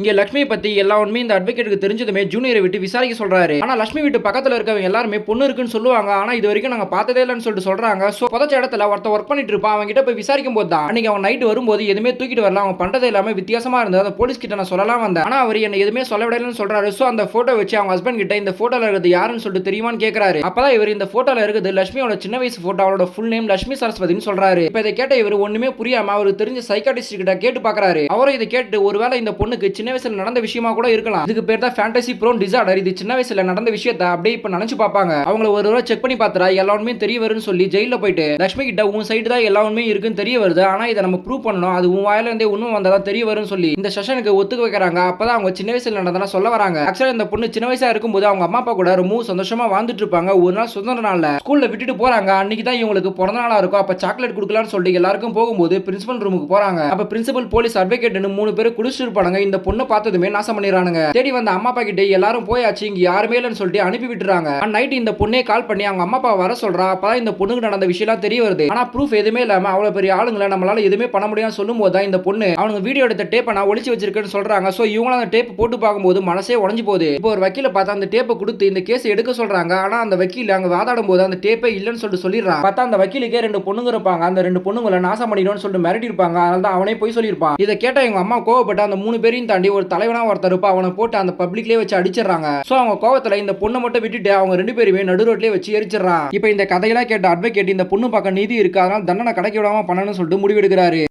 இங்க லட்சுமியை பத்தி எல்லா உண்மையும் இந்த அட்வொகேட்டுக்கு தெரிஞ்சதுமே ஜூனியரை விட்டு விசாரிக்க சொல்றாரு. ஆனா லட்சுமி வீட்டு பக்கத்துல இருக்கவங்க எல்லாருமே பொண்ணு இருக்குன்னு சொல்லுவாங்க. ஆனா இது வரைக்கும் நாங்க பார்த்ததே இல்லைன்னு சொல்லிட்டு சொல்றாங்க. சோ புதைச்ச இடத்துல ஒருத்த ஒர்க் பண்ணிட்டு இருப்பான். அவங்க கிட்ட போய் விசாரிக்கும் போது தான் அன்னைக்கு அவன் நைட் வரும்போது எதுவுமே தூக்கிட்டு வரல. அவன் பண்றது எல்லாமே வித்தியாசமா இருந்தது. அந்த போலீஸ் கிட்ட நான் சொல்லலாம் வந்தேன். ஆனா அவர் என்ன எதுவுமே சொல்ல விடலன்னு சொல்றாரு. சோ அந்த போட்டோ வச்சு அவங்க ஹஸ்பண்ட் கிட்ட இந்த போட்டோல இருக்கிறது யாருன்னு சொல்லிட்டு தெரியுமான்னு கேக்குறாரு. அப்பதான் இவர் இந்த போட்டோல இருக்குது லட்சுமியோட சின்ன வயசு போட்டோ. அவளோட ஃபுல் நேம் லட்சுமி சரஸ்வதின்னு சொல்றாரு. இப்ப இதை கேட்ட இவர் ஒண்ணுமே புரியாம அவருக்கு தெரிஞ்ச சைக்காட்டிஸ்ட் கிட்ட கேட்டு பாக்குறாரு. அவரும் இதை கேட்டு ஒருவேளை இந்த பொண்ணுக்கு சின்ன வயசுல நடந்த விஷயமா கூட இருக்கலாம். இதுக்கு பேர் தான் ஃபேண்டசி ப்ரோன் டிசார்டர். இது சின்ன வயசுல நடந்த விஷயத்தை அப்படியே இப்ப நினைச்சு பாப்பாங்க. அவங்கள ஒரு தடவை செக் பண்ணி பார்த்தா எல்லா உண்மையும் தெரிய வரும்னு சொல்லி ஜெயில போயிட்டு லட்சுமி கிட்ட உன் சைடு தான் எல்லா உண்மையும் இருக்குன்னு தெரிய வருது. ஆனா இதை நம்ம ப்ரூவ் பண்ணணும். அது உன் வாயில இருந்தே உண்மை வந்தாதான் தெரிய வரும்னு சொல்லி இந்த செஷனுக்கு ஒத்துக்க வைக்கிறாங்க. அப்பதான் அவங்க சின்ன வயசுல நடந்ததா சொல்ல வராங்க. ஆக்சுவலா இந்த பொண்ணு சின்ன வயசா இருக்கும்போது அவங்க அம்மா அப்பா கூட ரொம்ப சந்தோஷமா வாழ்ந்துட்டு இருப்பாங்க. ஒரு நாள் சுதந்திர நாள்ல ஸ்கூல்ல விட்டுட்டு போறாங்க. அன்னைக்கு தான் இவங்களுக்கு பிறந்த நாளா இருக்கும். அப்ப சாக்லேட் கொடுக்கலாம்னு சொல்லிட்டு எல்லாருக்கும் போகும்போது பிரின்சிபல் ரூமுக்கு போறாங்க. அப்ப பிரின்சிபல் போலீஸ் அட்வொகேட்னு 3 பேர் குடிச்சிட்டு இருப்பாங்க. இந்த பொண்ணை பார்த்ததுமே நாசம் பண்ணிடுறானுங்க. தேடி வந்த அம்மா அப்பா கிட்ட எல்லாரும் போயாச்சு, இங்க யாருமே இல்லைன்னு சொல்லிட்டு அனுப்பி விட்டுறாங்க. நைட் இந்த பொண்ணே கால் பண்ணி அவங்க அம்மா அப்பா வர சொல்றா. அப்பதான் இந்த பொண்ணுக்கு நடந்த விஷயம் தெரிய வருது. ஆனா ப்ரூஃப் எதுவுமே இல்லாம அவ்வளவு பெரிய ஆளுங்களை நம்மளால எதுவுமே பண்ண முடியாதுன்னு சொல்லும் போது தான் இந்த பொண்ணு அவங்க வீடியோ எடுத்த டேப்பை நான் ஒளிச்சு வச்சிருக்கேன்னு சொல்றாங்க. சோ இவங்களும் அந்த டேப் போட்டு பார்க்கும்போது மனசே உடைஞ்சு போகுது. இப்போ ஒரு வக்கீல பார்த்தா அந்த டேப்பை கொடுத்து இந்த கேஸ் எடுக்க சொல்றாங்க. ஆனா அந்த வக்கீல் அங்க வாதாடும் போது அந்த டேப்பே இல்லைன்னு சொல்லிட்டு சொல்லிடுறான். பார்த்தா அந்த வக்கீலுக்கே 2 பொண்ணுங்க இருப்பாங்க. அந்த 2 பொண்ணுங்களை நாசம் பண்ணிடும்னு சொல்லிட்டு மிரட்டி இருப்பாங்க. அதனால தான் அவனே போய் சொல்லியிருப்பான். இதை கேட்ட எங்க அம்மா கோவப்பட்டு அந்த 3 பேரையும் தாண்டி ஒரு தலைவனா ஒருத்தர் இருப்பா அவனை போட்டு அந்த பப்ளிக்லயே வச்சு அடிச்சிடறாங்க. சோ அவங்க கோவத்துல இந்த பொண்ணை மட்டும் விட்டுட்டு அவங்க 2 பேருமே நடு ரோட்லயே வச்சு எரிச்சிடறான். இப்போ இந்த கதையெல்லாம் கேட்ட அட்வொகேட் இந்த பொண்ணு பார்க்க நீதி இருக்கு, அதனால தண்டனை கிடைக்க விடாம பண்ணணும்னு சொல்லிட்டு முடிவெடுக்கிறாரு.